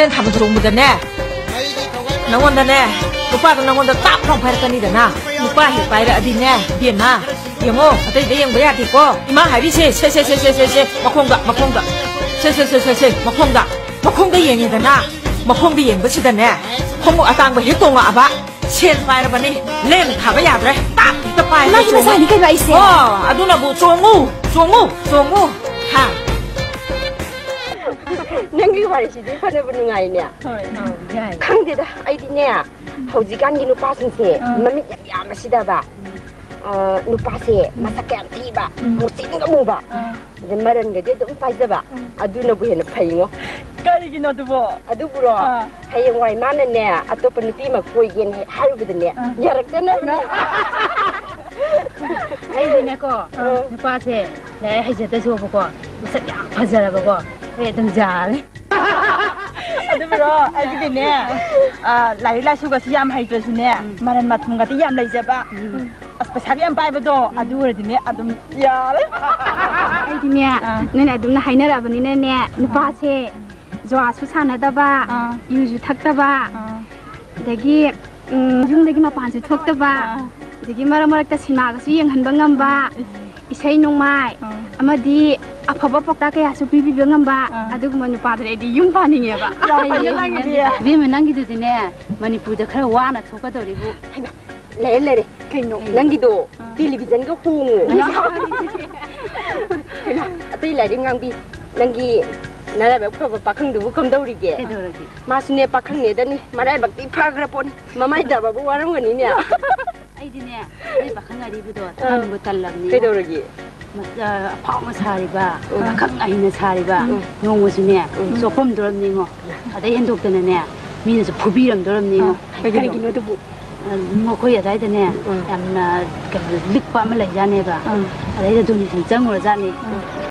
ꯍꯣꯔꯦꯟ ꯊꯥꯕꯜ ꯆꯣꯡꯕꯗꯅꯦ ꯅꯪꯉꯣꯟꯗꯅꯦ ꯅꯨꯄꯥꯗꯣ ꯅꯪꯉꯣꯟꯗ ꯇꯥꯞ ꯂꯥꯎ ꯄꯥꯏꯔꯛꯀꯅꯤꯗꯅ ꯅꯨꯄꯥ ꯍꯦꯛ ꯄꯥꯏꯔꯛꯑꯗꯤꯅꯦ ꯏꯕꯦꯝꯃ ꯌꯦꯡꯉꯣ ꯑꯇꯩꯗ ꯌꯦꯡꯕ ꯌꯥꯗꯦꯀꯣ ꯏꯃꯥ ꯍꯥꯏꯔꯤꯁꯦ ꯁꯦ ꯃꯈꯣꯡꯗ ꯁꯦ ꯃꯈꯣꯡꯗ ꯌꯦꯡꯉꯦꯗꯅ ꯃꯈꯣꯡꯗ ꯌꯦꯡꯕꯁꯤꯗꯅꯦ ꯈꯣꯡꯎꯞ ꯑꯇꯥꯡꯕ ꯍꯦꯛ ꯇꯣꯡꯉꯛꯑꯕ ꯁꯦꯟ ꯄꯥꯏꯔꯕꯅꯤ ꯂꯦꯝ ꯊꯥꯕ ꯌꯥꯗ꯭ꯔꯦ ꯇꯥꯞ ꯍꯦꯛꯇ ꯄꯥꯏꯔꯦ ꯃꯥꯒꯤ ꯃꯁꯥꯅꯤ ꯀꯩꯅꯣ ꯑꯩꯁꯦ ꯑꯗꯨꯅꯕꯨ ꯆꯣꯡꯉꯨ ꯍꯥ ꯅꯪꯒꯤ ꯋꯥꯔꯤꯁꯤꯗꯤ ꯐꯅꯕ ꯅꯨꯡꯉꯥꯏꯅꯦ ꯈꯪꯗꯦꯗ ꯑꯩꯗꯤꯅꯦ ꯍꯧꯖꯤꯛꯀꯥꯟꯒꯤ ꯅꯨꯄꯥꯁꯤꯡꯁꯦ ꯃꯃꯤꯠ ꯌꯥꯝ ꯌꯥꯝꯕꯁꯤꯗꯕ ꯅꯨꯄꯥꯁꯦ ꯃꯁꯛ ꯌꯥꯝ ꯊꯤꯕ ꯃꯨꯁꯤꯟꯒ ꯃꯨꯕ ꯃꯔꯟꯒꯗꯤ ꯑꯗꯨꯝ ꯄꯥꯏꯖꯕ ꯑꯗꯨꯅꯕꯨ ꯍꯦꯟꯅ ꯐꯩꯉꯣ ꯀꯔꯤꯒꯤꯅꯣ ꯑꯗꯨꯕꯣ ꯑꯗꯨꯕꯨꯔꯣ ꯍꯌꯦꯡꯋꯥꯏ ꯃꯥꯅꯅꯦ ꯑꯇꯣꯞꯄ ꯅꯨꯄꯤ ꯑꯃ ꯀꯣꯏꯒꯦꯅ ꯍꯥꯏꯔꯨꯕꯗꯅꯦ ꯌꯥꯔꯛꯇꯅꯕꯅꯦ ꯑꯩꯗꯤꯅꯦꯀꯣ ꯅꯨꯄꯥꯁꯦ ꯂꯥꯏꯔꯤꯛ ꯍꯩꯖꯗꯁꯨꯕꯀꯣ ꯃꯁꯛ ꯌꯥꯝ ꯐꯖꯔꯕꯀꯣ ꯑꯩ ꯑꯗꯨꯝ ꯌꯥꯔꯦ ꯑꯗꯨꯕꯨꯔꯣ ꯑꯩꯒꯤꯗꯤꯅꯦ ꯂꯥꯏꯔꯤꯛ ꯂꯥꯏꯁꯨꯒꯁꯤ ꯌꯥꯝ ꯍꯩꯇ꯭ꯔꯁꯨꯅꯦ ꯃꯔꯟ ꯃꯊꯨꯝꯒꯗꯤ ꯌꯥꯝ ꯂꯩꯖꯕ ꯑꯁ ꯄꯩꯁꯥꯒ ꯌꯥꯝ ꯄꯥꯏꯕꯗꯣ ꯑꯗꯨ ꯑꯣꯏꯔꯗꯤꯅꯦ ꯑꯗꯨꯝ ꯌꯥꯔꯦ ꯑꯩꯗꯤꯅꯦ ꯅꯣꯏꯅ ꯑꯗꯨꯝꯅ ꯍꯥꯏꯅꯔꯛꯑꯕꯅꯤꯅꯅꯦ ꯅꯨꯄꯥꯁꯦ ꯖꯨꯋꯥꯁꯨ ꯁꯥꯟꯅꯗꯕ ꯌꯨꯁꯨ ꯊꯛꯇꯕ ꯑꯗꯒꯤ ꯌꯨꯝꯗꯒꯤ ꯃꯄꯥꯟꯁꯨ ꯊꯣꯛꯇꯕ ꯑꯗꯒꯤ ꯃꯔꯛ ꯃꯔꯛꯇ ꯁꯤꯅꯦꯃꯥꯒꯁꯨ ꯌꯦꯡꯍꯟꯕ ꯉꯝꯕ ꯏꯁꯩ ꯅꯣꯡꯃꯥꯏ ꯑꯃꯗꯤ ꯑꯐꯕ ꯄꯥꯎꯇꯥꯛ ꯀꯌꯥꯁꯨ ꯄꯤꯕꯤꯕ ꯉꯝꯕ ꯑꯗꯨꯒꯨꯝꯕ ꯅꯨꯄꯥꯗꯨꯅ ꯑꯩꯗꯤ ꯌꯨꯝ ꯄꯥꯅꯤꯡꯉꯦꯕ ꯏꯕꯦꯝꯃ ꯅꯪꯒꯤꯗꯨꯗꯤꯅꯦ ꯃꯅꯤꯄꯨꯔꯗ ꯈꯔ ꯋꯥꯅ ꯊꯣꯛꯀꯗꯧꯔꯤꯕꯨ ꯂꯩꯔꯦ ꯀꯩꯅꯣ ꯅꯪꯒꯤꯗꯣ ꯇꯦꯂꯤꯚꯤꯖꯟꯒ ꯍꯣꯡꯉꯨ ꯀꯩꯅꯣ ꯑꯇꯩ ꯂꯥꯏꯔꯤꯛ ꯉꯥꯡꯕꯤ ꯅꯪꯒꯤ ꯅꯔꯥꯏꯕꯛ ꯐꯕ ꯄꯥꯈꯪꯗꯨꯕꯨ ꯀꯝꯗꯧꯔꯤꯒꯦ ꯃꯥꯁꯨꯅꯦ ꯄꯥꯈꯪꯅꯦꯗꯅꯤ ꯃꯔꯥꯏꯕꯛꯇꯤ ꯐꯈ꯭ꯔ ꯄꯣꯠꯅꯤ ꯃꯃꯥꯏ ꯗꯕꯕꯨ ꯋꯥꯔꯝꯒꯅꯤꯅꯦ ꯑꯩꯗꯤꯅꯦ ꯑꯩ ꯄꯥꯈꯪ ꯑꯔꯤꯕꯗꯣ ꯇꯟꯕꯨ ꯇꯜꯂꯕꯅꯤ ꯀꯩꯗꯧꯔꯒꯦ ꯑꯐꯥꯎꯅ ꯁꯥꯔꯤꯕ ꯑꯈꯪ ꯑꯍꯩꯅ ꯁꯥꯔꯤꯕ ꯅꯣꯡꯃꯁꯨꯅꯦ ꯆꯣꯞꯄꯝꯗꯣꯔꯝꯅꯤꯉꯣ ꯑꯗꯩ ꯍꯦꯟꯗꯣꯛꯇꯅꯅꯦ ꯃꯤꯅꯁꯨ ꯐꯨꯕꯤꯔꯝꯗꯣꯔꯝꯅꯤꯉꯣ ꯀꯩꯒꯤꯅꯣ ꯑꯗꯨꯕꯨ ꯃꯈꯣꯏ ꯑꯗꯥꯏꯗꯅꯦ ꯌꯥꯝꯅ ꯂꯤꯛꯄ ꯑꯃ ꯂꯩꯖꯥꯠꯅꯦꯕ ꯑꯗꯩꯗ ꯗꯣꯅꯦꯁꯟ ꯆꯪꯉꯨꯔꯖꯥꯠꯅꯤ